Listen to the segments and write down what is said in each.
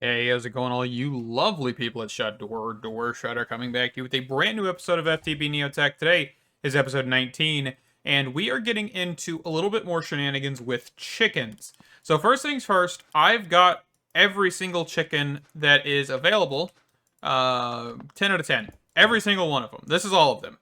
Hey, how's it going, all you lovely people at Door Shutter, coming back to you with a brand new episode of FTB NeoTech. Today is episode 19, and we are getting into a little bit more shenanigans with chickens. So first things first, I've got every single chicken that is available, 10 out of 10. Every single one of them. This is all of them.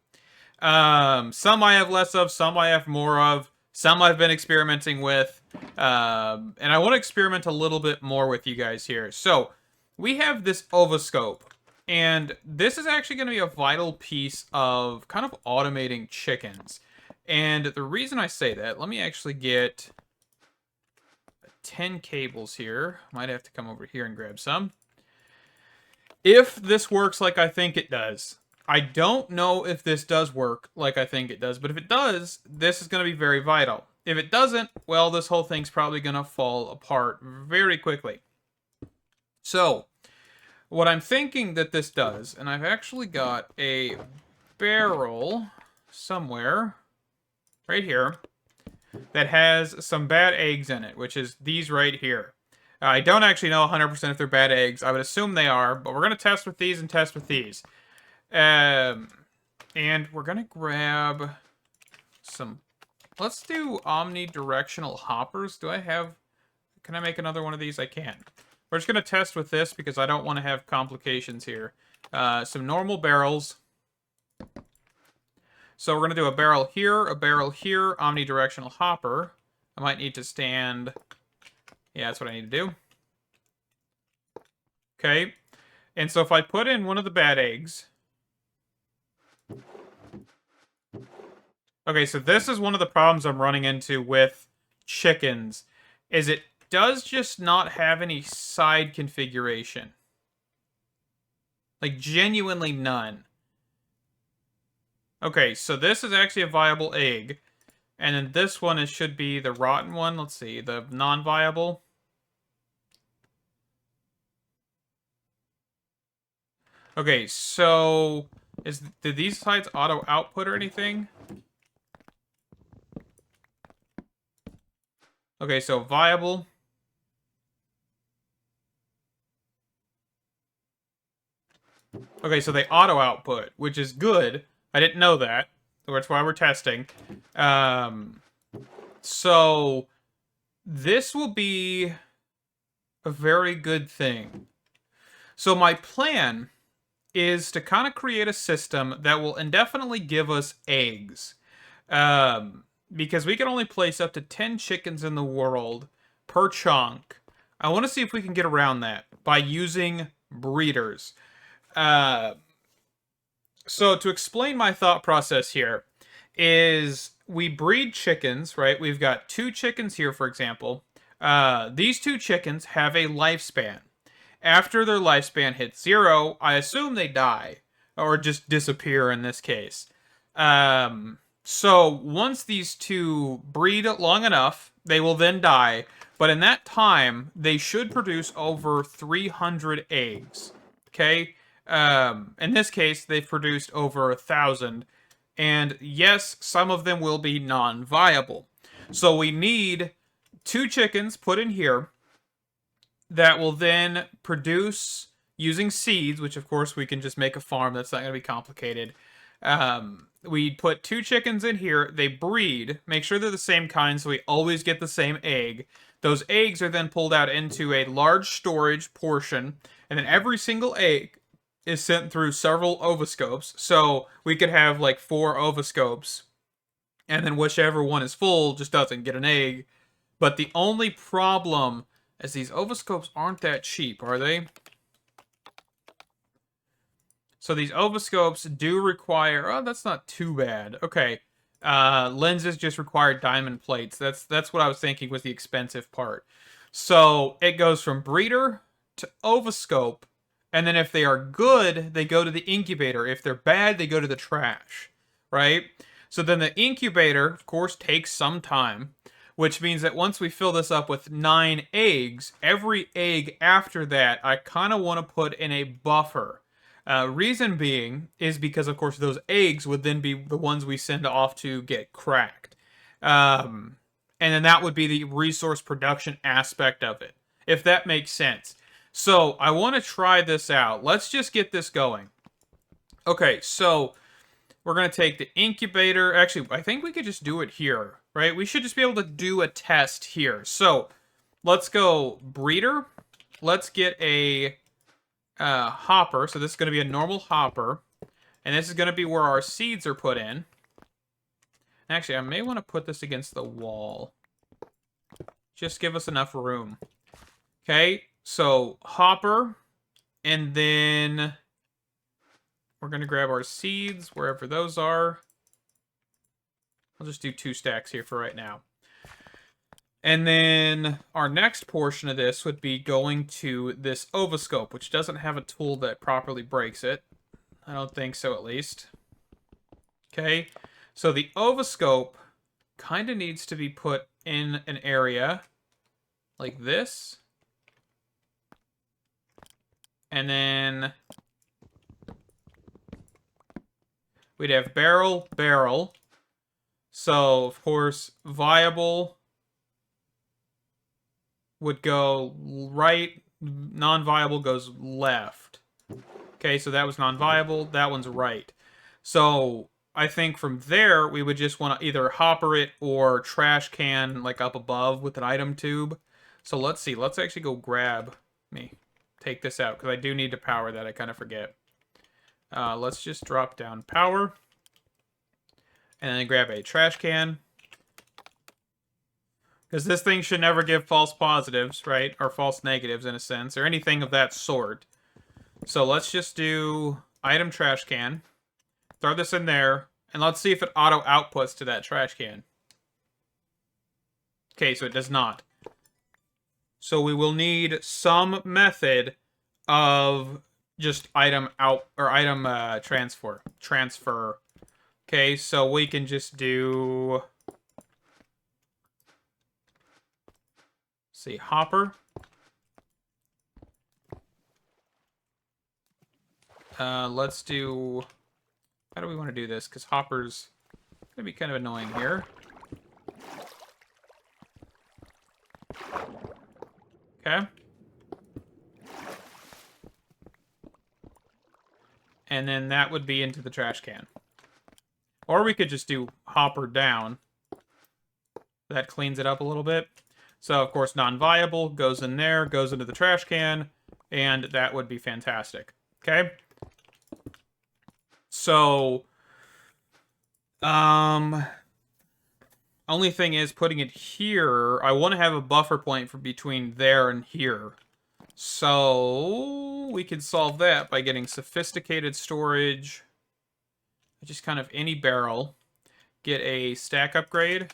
Some I have less of, some I have more of, some I've been experimenting with, and I want to experiment a little bit more with you guys here. So, we have this ovoscope, and this is actually going to be a vital piece of kind of automating chickens. And the reason I say that, let me actually get 10 cables here. Might have to come over here and grab some. If this works like I think it does, I don't know if this does work like I think it does, but if it does, this is going to be very vital. If it doesn't, well, this whole thing's probably going to fall apart very quickly. So, what I'm thinking that this does, and I've actually got a barrel somewhere, right here, that has some bad eggs in it, which is these right here. I don't actually know 100% if they're bad eggs. I would assume they are, but we're going to test with these and test with these. And we're going to grab some... Let's do omnidirectional hoppers. Do I have... Can I make another one of these? I can. We're just going to test with this because I don't want to have complications here. Some normal barrels. So we're going to do a barrel here, omnidirectional hopper. I might need to stand... Yeah, that's what I need to do. Okay. And so if I put in one of the bad eggs... Okay, so this is one of the problems I'm running into with chickens, is it does just not have any side configuration. Like, genuinely none. Okay, so this is actually a viable egg. And then this one should be the rotten one. Let's see, the non-viable. Okay, so... Did these sides auto-output or anything? Okay, so viable. Okay, so they auto-output, which is good. I didn't know that. That's why we're testing. So this will be a very good thing. So my plan is to kind of create a system that will indefinitely give us eggs. Because we can only place up to 10 chickens in the world per chunk. I want to see if we can get around that by using breeders. So to explain my thought process here is we breed chickens, right? We've got 2 chickens here, for example. These 2 chickens have a lifespan. After their lifespan hits 0, I assume they die. Or just disappear in this case. So once these 2 breed long enough, they will then die. But in that time, they should produce over 300 eggs. Okay? In this case, they've produced over 1,000. And yes, some of them will be non-viable. So we need 2 chickens put in here that will then produce using seeds, which of course we can just make a farm. That's not going to be complicated. We put 2 chickens in here. They breed. Make sure they're the same kind so we always get the same egg. Those eggs are then pulled out into a large storage portion. And then every single egg is sent through several ovoscopes. So we could have like 4 ovoscopes. And then whichever one is full just doesn't get an egg. But the only problem is these ovoscopes aren't that cheap, are they? So these ovoscopes do require... Oh, that's not too bad. Okay. Lenses just require diamond plates. That's what I was thinking was the expensive part. So it goes from breeder to ovoscope. And then if they are good, they go to the incubator. If they're bad, they go to the trash. Right? So then the incubator, of course, takes some time. Which means that once we fill this up with 9 eggs, every egg after that, I kind of want to put in a buffer. Reason being is because, of course, those eggs would then be the ones we send off to get cracked. And then that would be the resource production aspect of it, if that makes sense. So I want to try this out. Let's just get this going. Okay, so we're going to take the incubator. Actually, I think we could just do it here, right? We should just be able to do a test here. So let's go breeder. Let's get a hopper. So this is going to be a normal hopper. And this is going to be where our seeds are put in. Actually, I may want to put this against the wall. Just give us enough room. Okay, so hopper. And then we're going to grab our seeds, wherever those are. I'll just do 2 stacks here for right now. And then our next portion of this would be going to this ovoscope, which doesn't have a tool that properly breaks it. I don't think so, at least. Okay, so the ovoscope kind of needs to be put in an area like this. And then we'd have barrel, barrel. So, of course, viable would go right, non-viable goes left. Okay, so that was non-viable, that one's right. So, I think from there, we would just want to either hopper it or trash can, like, up above with an item tube. So, let's see. Let's actually go take this out, because I do need to power that. I kind of forget. Let's just drop down power. And then grab a trash can. Because this thing should never give false positives, right? Or false negatives, in a sense. Or anything of that sort. So let's just do item trash can. Throw this in there. And let's see if it auto outputs to that trash can. Okay, so it does not. So we will need some method of just item out or item transfer. Okay, so we can just do, see, hopper. Let's do, how do we want to do this? Because hopper's gonna be kind of annoying here. Okay. And then that would be into the trash can. Or we could just do hopper down. That cleans it up a little bit. So, of course, non-viable goes in there, goes into the trash can, and that would be fantastic. Okay? So, only thing is, putting it here, I want to have a buffer point for between there and here. So, we could solve that by getting sophisticated storage. Just kind of any barrel. Get a stack upgrade.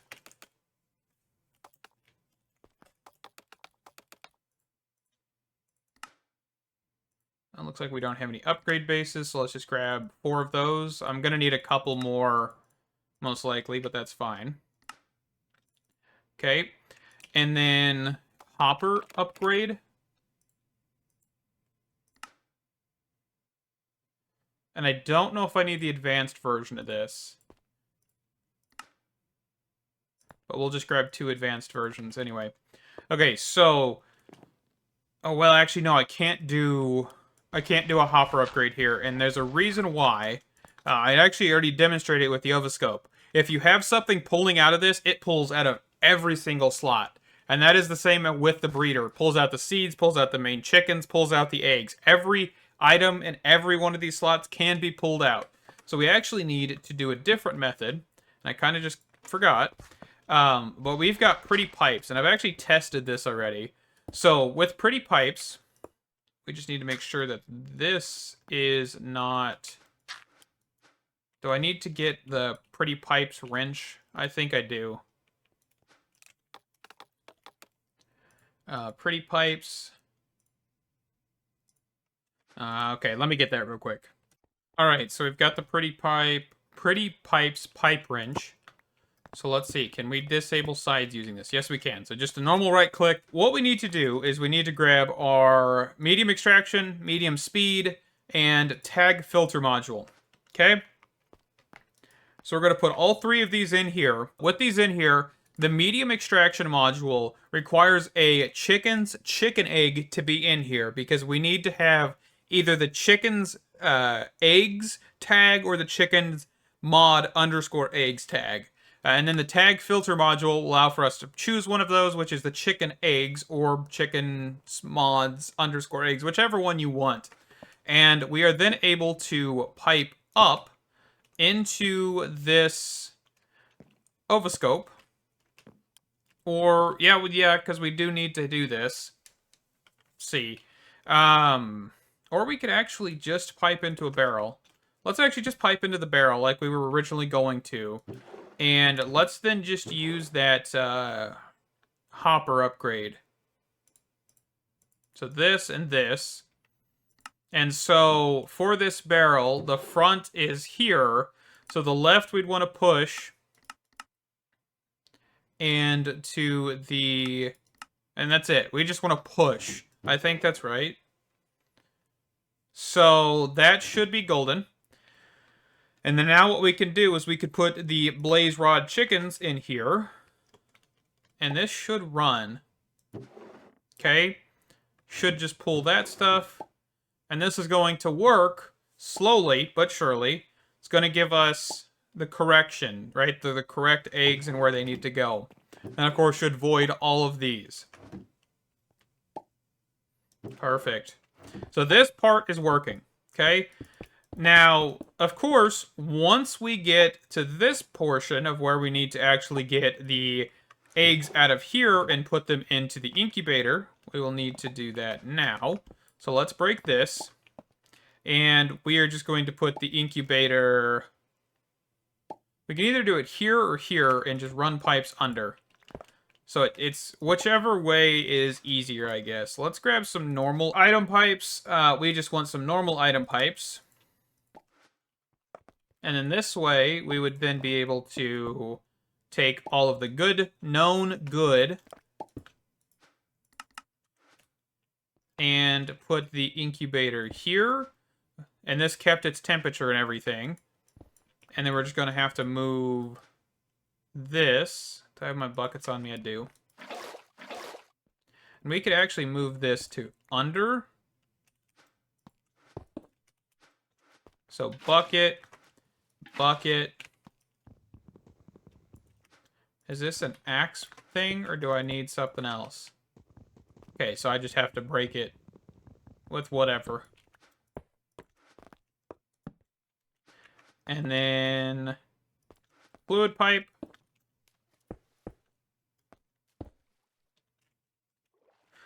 It looks like we don't have any upgrade bases, so let's just grab 4 of those. I'm going to need a couple more, most likely, but that's fine. Okay. And then hopper upgrade. And I don't know if I need the advanced version of this. But we'll just grab 2 advanced versions anyway. Okay, so... Oh, well, actually, no, I can't do a hopper upgrade here. And there's a reason why. I actually already demonstrated it with the ovoscope. If you have something pulling out of this, it pulls out of every single slot. And that is the same with the breeder. It pulls out the seeds, pulls out the main chickens, pulls out the eggs. Every item in every one of these slots can be pulled out. So we actually need to do a different method. And I kind of just forgot. But we've got pretty pipes. And I've actually tested this already. So with pretty pipes, we just need to make sure that this is not... Do I need to get the pretty pipes wrench? I think I do. Pretty pipes... okay, let me get that real quick. Alright, so we've got the pretty pipes pipe wrench. So let's see, can we disable sides using this? Yes, we can. So just a normal right click. What we need to do is we need to grab our medium extraction, medium speed, and tag filter module. Okay? So we're going to put all 3 of these in here. With these in here, the medium extraction module requires a chicken's chicken egg to be in here because we need to have either the chicken's eggs tag or the chicken's mod underscore eggs tag. And then the tag filter module will allow for us to choose one of those, which is the chicken eggs or chicken mods underscore eggs, whichever one you want. And we are then able to pipe up into this ovoscope. Or, yeah, because we do need to do this. See. Or we could actually just pipe into a barrel. Let's actually just pipe into the barrel like we were originally going to. And let's then just use that hopper upgrade. So this and this. And so for this barrel, the front is here. So the left we'd want to push. And to the... And that's it. We just want to push. I think that's right. So that should be golden. And then now what we can do is we could put the blaze rod chickens in here. And this should run. Okay. Should just pull that stuff. And this is going to work slowly but surely. It's going to give us the correction, right? The correct eggs and where they need to go. And of course should void all of these. Perfect. So this part is working, okay? Now, of course, once we get to this portion of where we need to actually get the eggs out of here and put them into the incubator, we will need to do that now. So let's break this. And we are just going to put the incubator... We can either do it here or here and just run pipes under. So it's whichever way is easier, I guess. Let's grab some normal item pipes. We just want some normal item pipes. And then this way, we would then be able to take all of the good, known good, and put the incubator here. And this kept its temperature and everything. And then we're just going to have to move this. Do I have my buckets on me? I do. And we could actually move this to under. So bucket, bucket. Is this an axe thing or do I need something else? Okay, so I just have to break it with whatever. And then fluid pipe.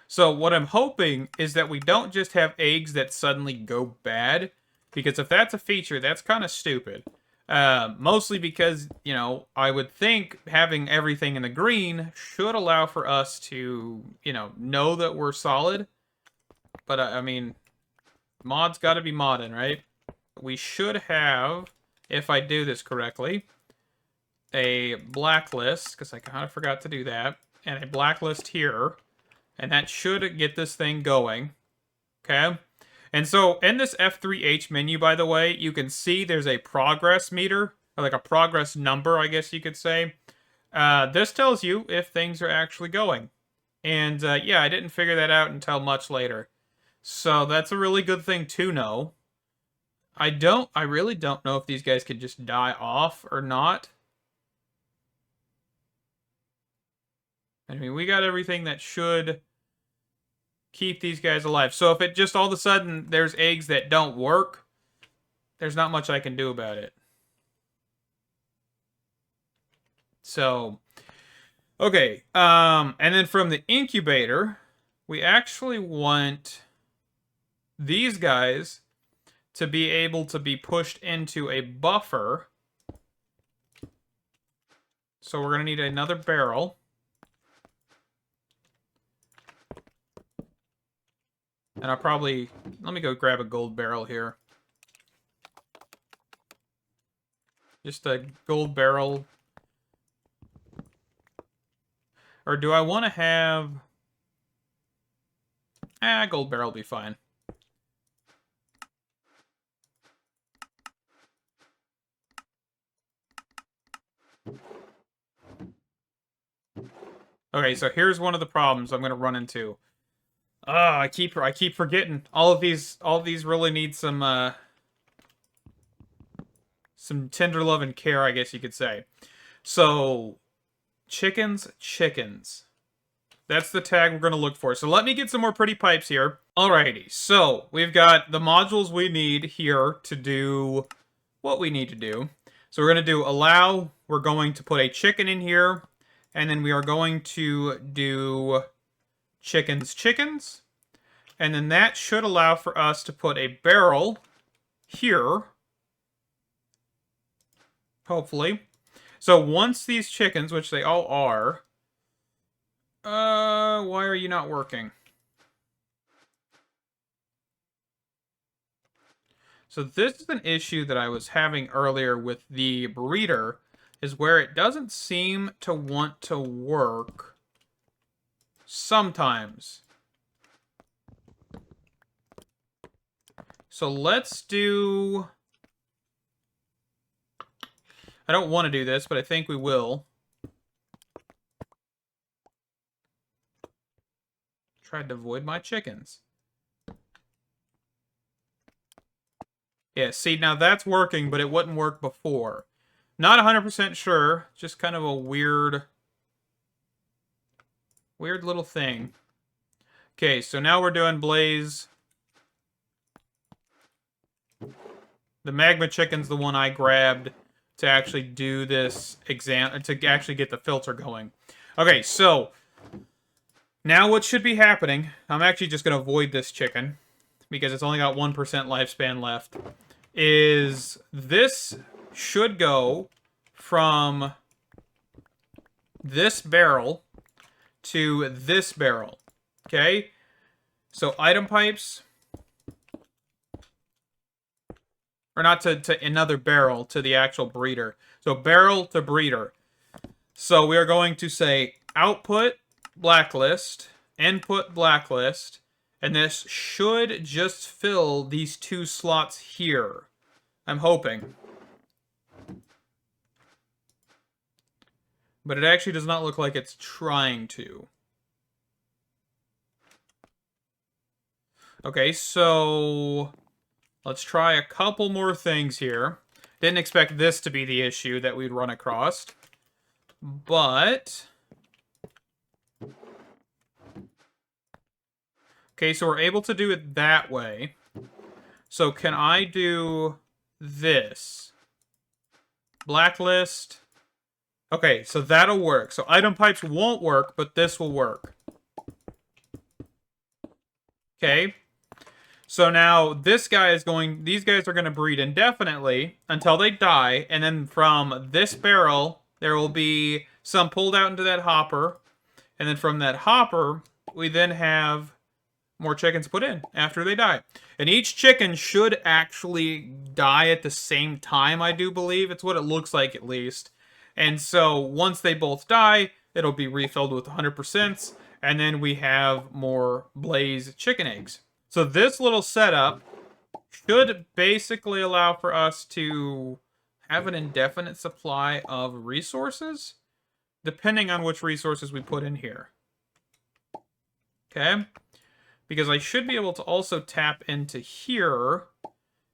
So what I'm hoping is that we don't just have eggs that suddenly go bad, because if that's a feature, that's kind of stupid. Mostly because, you know, I would think having everything in the green should allow for us to, you know that we're solid. But, I mean, mods got to be modding, right? We should have, if I do this correctly, a blacklist, because I kind of forgot to do that, and a blacklist here. And that should get this thing going. Okay? And so in this F3H menu, by the way, you can see there's a progress meter, or like a progress number, I guess you could say. This tells you if things are actually going. And yeah, I didn't figure that out until much later. So that's a really good thing to know. I really don't know if these guys could just die off or not. I mean, we got everything that should keep these guys alive. So if it just all of a sudden there's eggs that don't work, there's not much I can do about it. So, okay. And then from the incubator, we actually want these guys to be able to be pushed into a buffer. So we're going to need another barrel. And I'll probably... Let me go grab a gold barrel here. Just a gold barrel. Or do I want to have... gold barrel will be fine. Okay, so here's one of the problems I'm gonna run into. I keep forgetting. All of these really need some tender love and care, I guess you could say. So, chickens. That's the tag we're going to look for. So let me get some more pretty pipes here. Alrighty, so we've got the modules we need here to do what we need to do. So we're going to do allow. We're going to put a chicken in here. And then we are going to do chickens. And then that should allow for us to put a barrel here. Hopefully. So once these chickens, which they all are... why are you not working? So this is an issue that I was having earlier with the breeder, is where it doesn't seem to want to work sometimes. So let's do... I don't want to do this, but I think we will. Tried to avoid my chickens. Yeah, see, now that's working, but it wouldn't work before. Not 100% sure. Just kind of a weird little thing. Okay, so now we're doing blaze. The magma chicken's the one I grabbed to actually do this exam, to actually get the filter going. Okay, so now what should be happening, I'm actually just going to avoid this chicken because it's only got 1% lifespan left, is this should go from this barrel to this barrel. Okay? So item pipes, or not to another barrel, to the actual breeder. So barrel to breeder. So we are going to say output blacklist, input blacklist, and this should just fill these two slots here. I'm hoping. But it actually does not look like it's trying to. Okay, so let's try a couple more things here. Didn't expect this to be the issue that we'd run across. But... okay, so we're able to do it that way. So can I do this? Blacklist. Okay, so that'll work. So item pipes won't work, but this will work. Okay. So now this guy is going... these guys are going to breed indefinitely until they die. And then from this barrel, there will be some pulled out into that hopper. And then from that hopper, we then have more chickens put in after they die. And each chicken should actually die at the same time, I do believe. It's what it looks like, at least. And so once they both die, it'll be refilled with 100%. And then we have more blaze chicken eggs. So this little setup should basically allow for us to have an indefinite supply of resources, depending on which resources we put in here. Okay? Because I should be able to also tap into here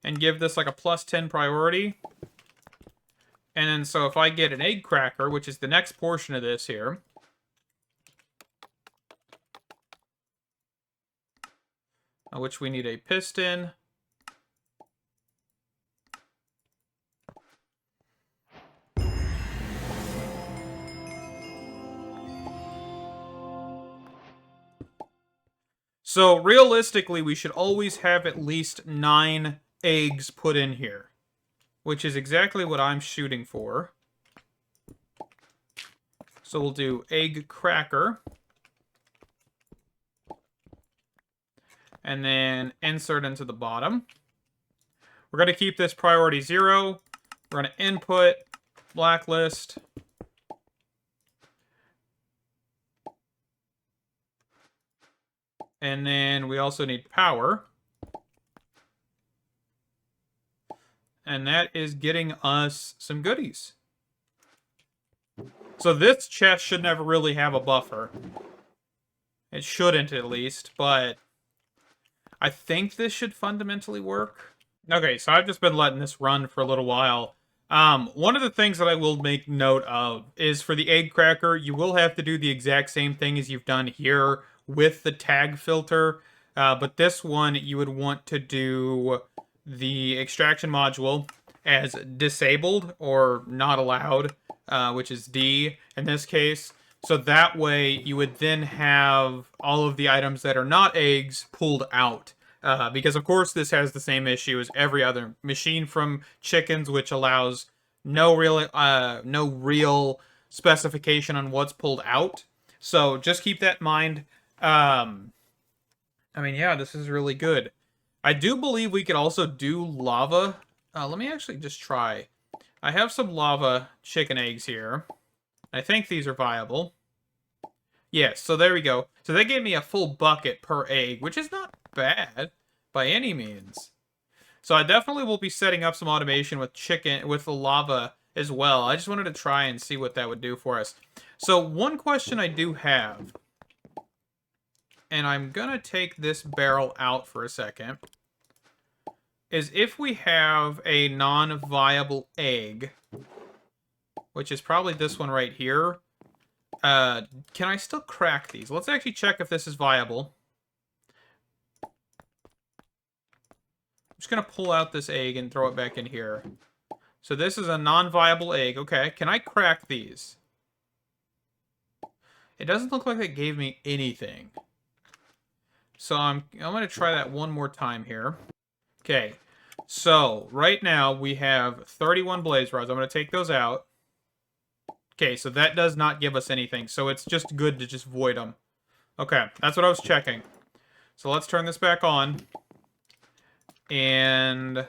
and give this like a +10 priority. And then so if I get an egg cracker, which is the next portion of this here, which we need a piston. So realistically, we should always have at least 9 eggs put in here, which is exactly what I'm shooting for. So we'll do egg cracker. And then insert into the bottom. We're going to keep this priority 0. We're going to input blacklist. And then we also need power. And that is getting us some goodies. So this chest should never really have a buffer. It shouldn't, at least, but I think this should fundamentally work. Okay, so I've just been letting this run for a little while. One of the things that I will make note of is for the egg cracker, you will have to do the exact same thing as you've done here with the tag filter. But this one, you would want to do the extraction module as disabled or not allowed, which is D in this case. So that way you would then have all of the items that are not eggs pulled out. Because of course this has the same issue as every other machine from chickens, which allows no real specification on what's pulled out. So just keep that in mind. I mean, yeah, this is really good. I do believe we could also do lava. Let me actually just try. I have some lava chicken eggs here. I think these are viable. Yes, so there we go. So they gave me a full bucket per egg, which is not bad by any means. So I definitely will be setting up some automation with the lava as well. I just wanted to try and see what that would do for us. So one question I do have, and I'm gonna take this barrel out for a second, is if we have a non-viable egg, which is probably this one right here, can I still crack these? Let's actually check if this is viable. I'm just going to pull out this egg and throw it back in here. So this is a non-viable egg. Okay, can I crack these? It doesn't look like it gave me anything. So I'm going to try that one more time here. Okay, so right now we have 31 blaze rods. I'm going to take those out. Okay, so that does not give us anything, so it's just good to just void them. Okay, that's what I was checking. So let's turn this back on. And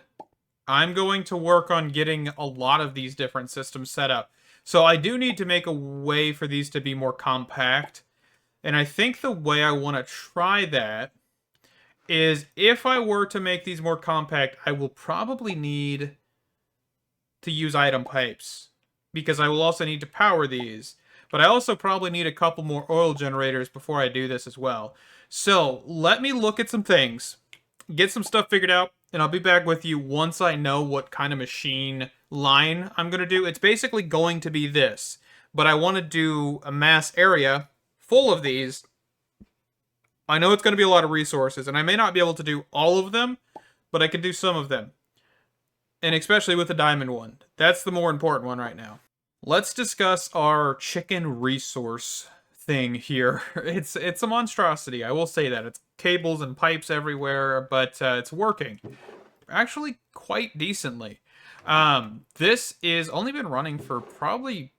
I'm going to work on getting a lot of these different systems set up. So I do need to make a way for these to be more compact. And I think the way I want to try that is if I were to make these more compact, I will probably need to use item pipes, because I will also need to power these. But I also probably need a couple more oil generators before I do this as well. So let me look at some things, get some stuff figured out, and I'll be back with you once I know what kind of machine line I'm going to do. It's basically going to be this, but I want to do a mass area full of these. I know it's going to be a lot of resources, and I may not be able to do all of them, but I can do some of them. And especially with the diamond one. That's the more important one right now. Let's discuss our chicken resource thing here. It's a monstrosity, I will say that. It's cables and pipes everywhere, but it's working. Actually quite decently. This is only been running for probably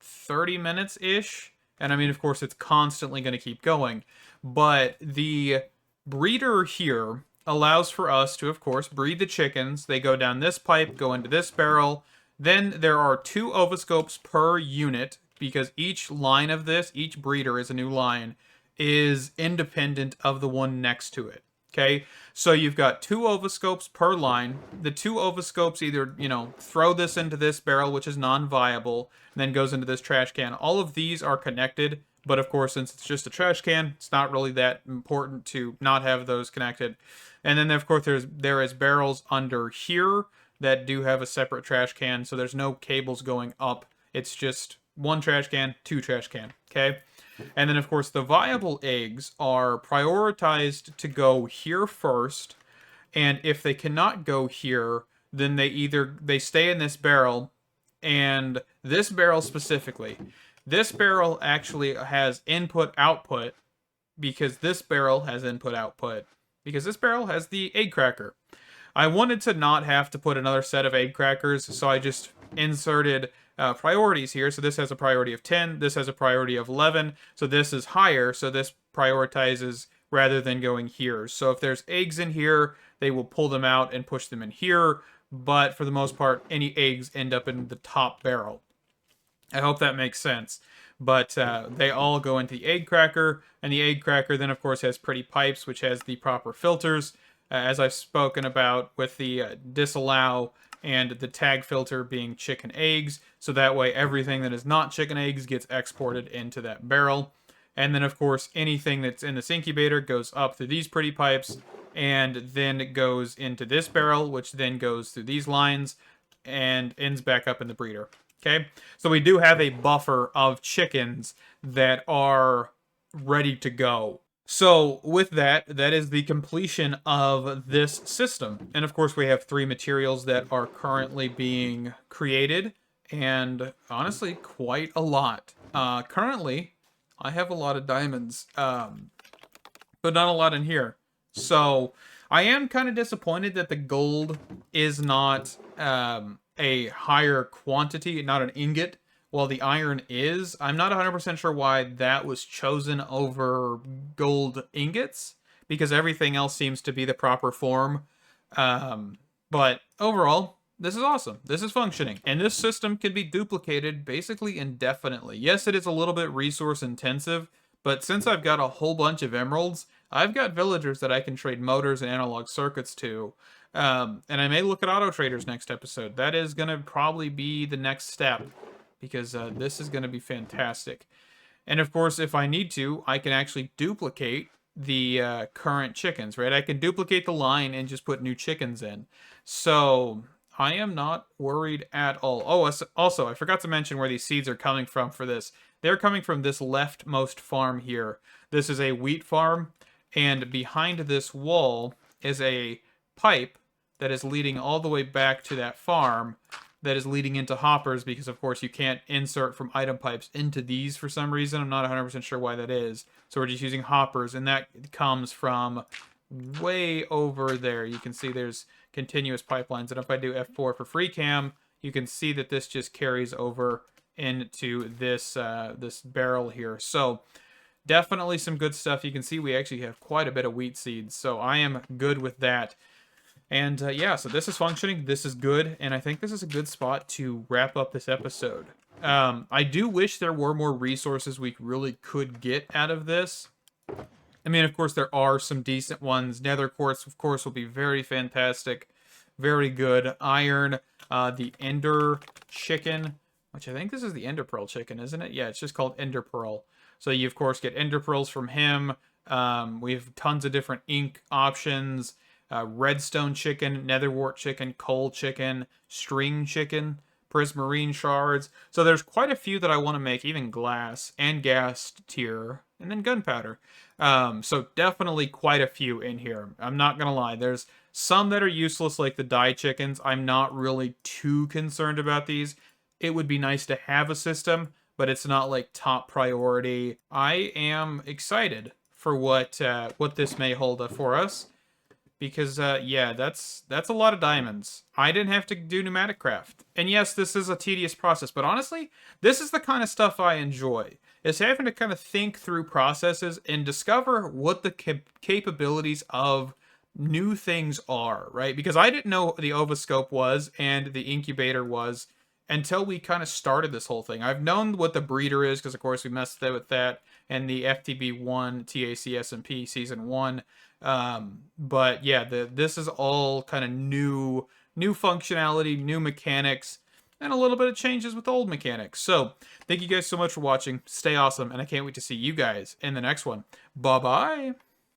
30 minutes-ish. And I mean, of course, it's constantly going to keep going. But the breeder here allows for us to, of course, breed the chickens. They go down this pipe, go into this barrel. Then there are 2 ovoscopes per unit, because each line of this, each breeder is a new line, is independent of the one next to it. Okay, so you've got 2 ovoscopes per line. The 2 ovoscopes either, throw this into this barrel, which is non-viable, and then goes into this trash can. All of these are connected, but of course, since it's just a trash can, it's not really that important to not have those connected. And then, of course, there is barrels under here that do have a separate trash can, so there's no cables going up. It's just 1 trash can, 2 trash can, okay? And then, of course, the viable eggs are prioritized to go here first, and if they cannot go here, then they stay in this barrel, and this barrel specifically. This barrel actually has input-output, because this barrel has input-output. Because this barrel has the egg cracker. I wanted to not have to put another set of egg crackers, so I just inserted priorities here. So this has a priority of 10, this has a priority of 11, so this is higher, so this prioritizes rather than going here. So if there's eggs in here, they will pull them out and push them in here, but for the most part, any eggs end up in the top barrel. I hope that makes sense. But they all go into the egg cracker, and the egg cracker then, of course, has pretty pipes, which has the proper filters, as I've spoken about with the disallow and the tag filter being chicken eggs, so that way everything that is not chicken eggs gets exported into that barrel. And then, of course, anything that's in this incubator goes up through these pretty pipes, and then it goes into this barrel, which then goes through these lines and ends back up in the breeder. Okay, so we do have a buffer of chickens that are ready to go. So with that, that is the completion of this system. And of course, we have 3 materials that are currently being created, and honestly, quite a lot. Currently, I have a lot of diamonds, but not a lot in here. So I am kind of disappointed that the gold is not a higher quantity, not an ingot, while the iron is. I'm not 100% sure why that was chosen over gold ingots, because everything else seems to be the proper form. But overall, this is awesome. This is functioning. And this system can be duplicated basically indefinitely. Yes, it is a little bit resource intensive, but since I've got a whole bunch of emeralds, I've got villagers that I can trade motors and analog circuits to. And I may look at auto traders next episode. That is going to probably be the next step, because this is going to be fantastic. And of course, if I need to, I can actually duplicate the current chickens, right? I can duplicate the line and just put new chickens in. So I am not worried at all. Oh, also, I forgot to mention where these seeds are coming from for this. They're coming from this leftmost farm here. This is a wheat farm, and behind this wall is a pipe that is leading all the way back to that farm, that is leading into hoppers, because of course you can't insert from item pipes into these for some reason. I'm not 100% sure why that is. So we're just using hoppers, and that comes from way over there. You can see there's continuous pipelines, and if I do F4 for free cam, you can see that this just carries over into this this barrel here. So definitely some good stuff. You can see we actually have quite a bit of wheat seeds, so I am good with that. And yeah, so this is functioning, this is good, and I think this is a good spot to wrap up this episode. I do wish there were more resources we really could get out of this. I mean, of course, there are some decent ones. Nether quartz, of course, will be very fantastic, very good. Iron, the Ender chicken, which I think this is the Ender Pearl chicken, isn't it? Yeah, it's just called Ender Pearl. So you, of course, get Ender Pearls from him. We have tons of different ink options. Redstone chicken, netherwort chicken, coal chicken, string chicken, prismarine shards. So there's quite a few that I want to make, even glass and gas tier, and then gunpowder. So definitely quite a few in here. I'm not going to lie. There's some that are useless, like the dye chickens. I'm not really too concerned about these. It would be nice to have a system, but it's not like top priority. I am excited for what this may hold for us. Because, yeah, that's a lot of diamonds. I didn't have to do pneumatic craft. And yes, this is a tedious process, but honestly, this is the kind of stuff I enjoy. Is having to kind of think through processes and discover what the capabilities of new things are, right? Because I didn't know what the ovoscope was and the incubator was until we kind of started this whole thing. I've known what the breeder is, because of course we messed with that, and the FTB 1 TAC SMP Season 1. But yeah, this is all kind of new functionality, new mechanics, and a little bit of changes with old mechanics. So thank you guys so much for watching. Stay awesome, and I can't wait to see you guys in the next one. Bye-bye.